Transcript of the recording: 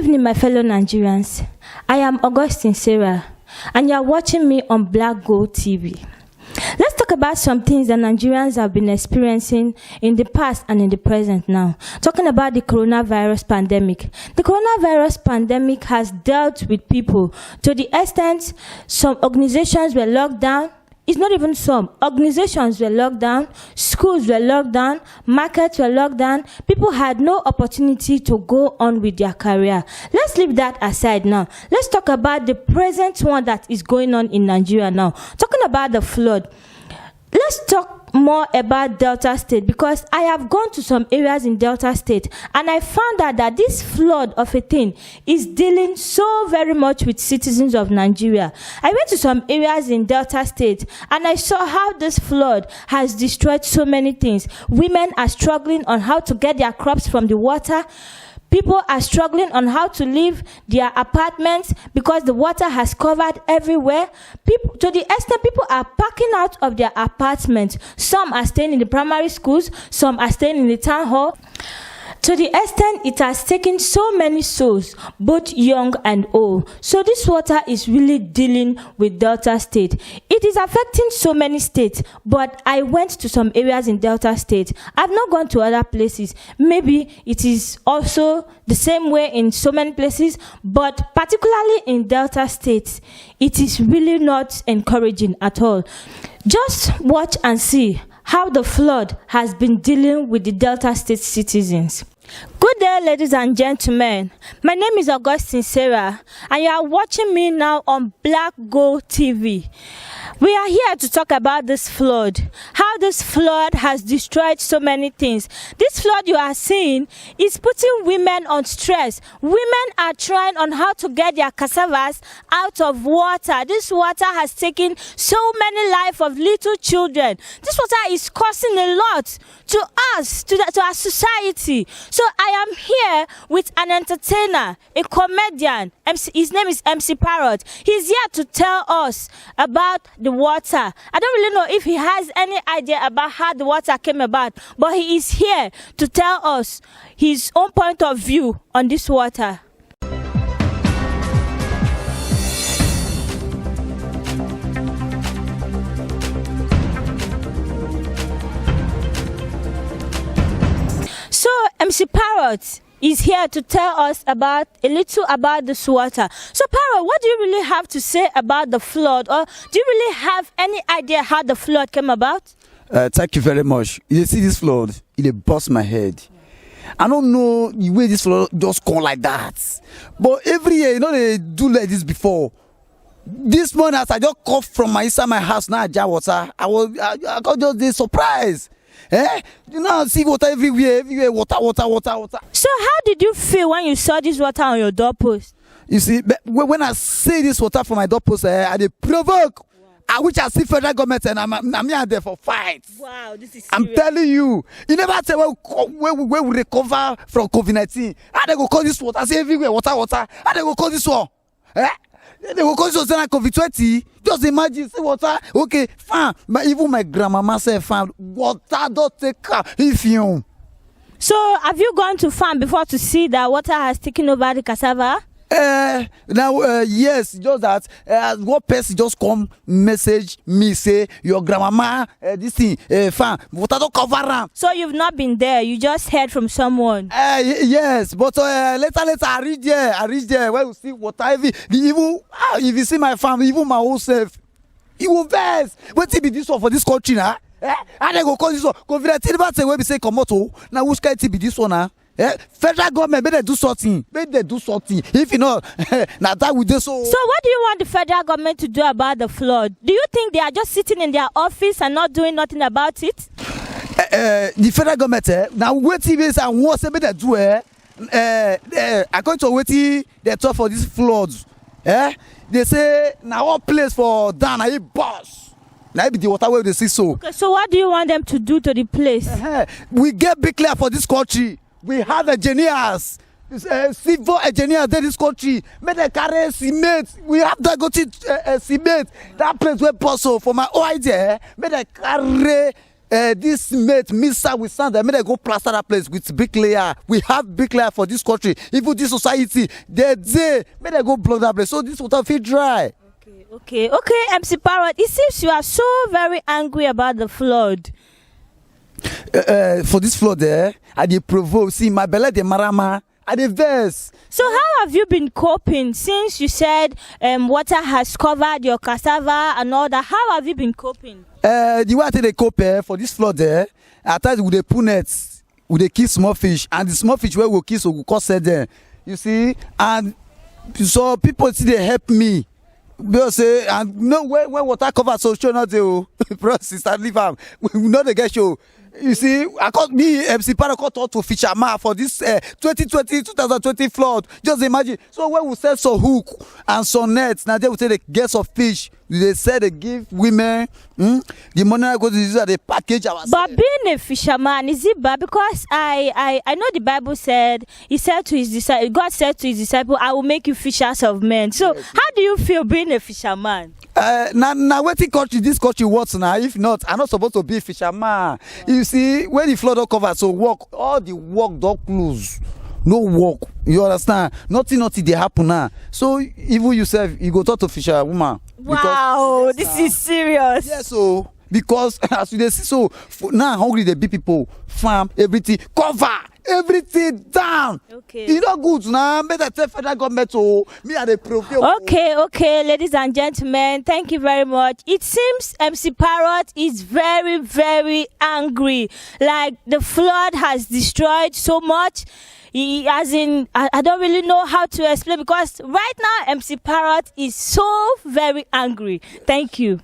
evening, my fellow Nigerians. I am Augustine Sarah, and you are watching me on Black Gold TV. Let's talk about some things that Nigerians have been experiencing in the past and in the present now. Talking about the coronavirus pandemic. The coronavirus pandemic has dealt with people to the extent some organizations were locked down. It's not even some. Organizations were locked down, schools were locked down, markets were locked down. People had no opportunity to go on with their career. Let's leave that aside now. Let's talk about the present one that is going on in Nigeria now. Talking about the flood. Let's talk more about Delta State, because I have gone to some areas in Delta State and I found out that this flood of a thing is dealing so very much with citizens of Nigeria. I went to some areas in Delta State and I saw how this flood has destroyed so many things. Women are struggling on how to get their crops from the water. People are struggling on how to leave their apartments because the water has covered everywhere. People, to the extent people are packing out of their apartments. Some are staying in the primary schools, some are staying in the town hall. To the extent it has taken so many souls, both young and old. So this water is really dealing with Delta State. It is affecting so many states, but I went to some areas in Delta State. I've not gone to other places. Maybe it is also the same way in so many places, but particularly in Delta State, it is really not encouraging at all. Just watch and see how the flood has been dealing with the Delta State citizens. Good day, ladies and gentlemen. My name is Augustine Sarah, and you are watching me now on Black Gold TV. We are here to talk about this flood, how this flood has destroyed so many things. This flood you are seeing is putting women on stress. Women are trying on how to get their cassavas out of water. This water has taken so many lives of little children. This water is causing a lot to us, to our society. So I am here with an entertainer, a comedian. His name is MC Parrot. He's here to tell us about the water. I don't really know if he has any idea about how the water came about, but he is here to tell us his own point of view on this water. So MC Parrot is here to tell us about a little about this water. So Parrot, what do you really have to say about the flood, or do you really have any idea how the flood came about? Thank you very much. You see this flood, it burst my head. I don't know the way this flood just come like that, but every year, you know, they do like this before. This morning, as I just come from inside my house now, jar water, I got just this surprise. You know, see water everywhere, water. So how did you feel when you saw this water on your doorpost? You see, when I see this water from my doorpost, I dey provoke. Wow. I wish I see federal government and I'm here there for fight. Wow, this is serious. I'm telling you, you never say when we recover from COVID-19. How they go call this water? I say everywhere, water. How they go call this one? They will call this like COVID-20. Just imagine, see water. Okay, fine. But even my grandmama said, fine, water don't take care if you. So, have you gone to farm before to see that water has taken over the cassava? Yes, just that one person just come message me say your grandmama this thing farm water don't cover am. So you've not been there, you just heard from someone. Yes, but later I reach there where you see water heavy. Even if you see my farm, even my own self, it will vex. Wetin be this one for this country now? And they go call this one COVID-19. Never say where we say come out. Now which kind of be this one now? Federal government, may they do something. If you know, now that we do so. So what do you want the federal government to do about the flood? Do you think they are just sitting in their office and not doing nothing about it? The federal government, now waiting is and what they do, according to waiting they talk for these floods, they say now all place for down a boss. Now be the water where they see so. Okay, so what do you want them to do to the place? We get big clear for this country. We have engineers, civil engineers in this country. May they carry cement. We have to go to cement. That place where possible for my own idea. May they carry this mate mixer with sand, I made them go plaster that place with bricklayer. We have bricklayer for this country. Even this society, they made them go block that place. So this water feel dry. Okay, MC Parrot, it seems you are so very angry about the flood. For this flood there, I did provoke. See, my belly, the marama, I did verse. So how have you been coping since you said water has covered your cassava and all that? How have you been coping? The way I take the cope for this flood there, I tried with the pool nets, with the kill small fish, and the small fish where we kill so we cause them. You see, and so people see they help me. Because say and no when water cover so sure not the bro sister leave am we know the get show. You see, I caught me MC Paracot to fisherman for this 2020 flood. Just imagine. So when we sell some hook and some nets, now they will take the guess of fish. They say they give women the money I go to use at the package ourselves. But being a fisherman, is it bad? Because I know the Bible said, he said to his disciple, God said to his disciple, I will make you fishers of men. So yes, how do you feel being a fisherman? Now waiting country, this country works now. If not, I'm not supposed to be a fisherman. Wow. You see, when the flood don't cover, so work, all the work don't close. No work. You understand? Nothing they happen now. So even yourself, you go talk to fisher woman. Wow, this is serious. Yes, so because as you see, so now hungry the big people, farm, everything, cover, everything down. Okay. It's not good now. Better tell federal government to me and the profit. Okay, ladies and gentlemen, thank you very much. It seems MC Parrot is very, very angry. Like the flood has destroyed so much. I don't really know how to explain because right now MC Parrot is so very angry. Thank you.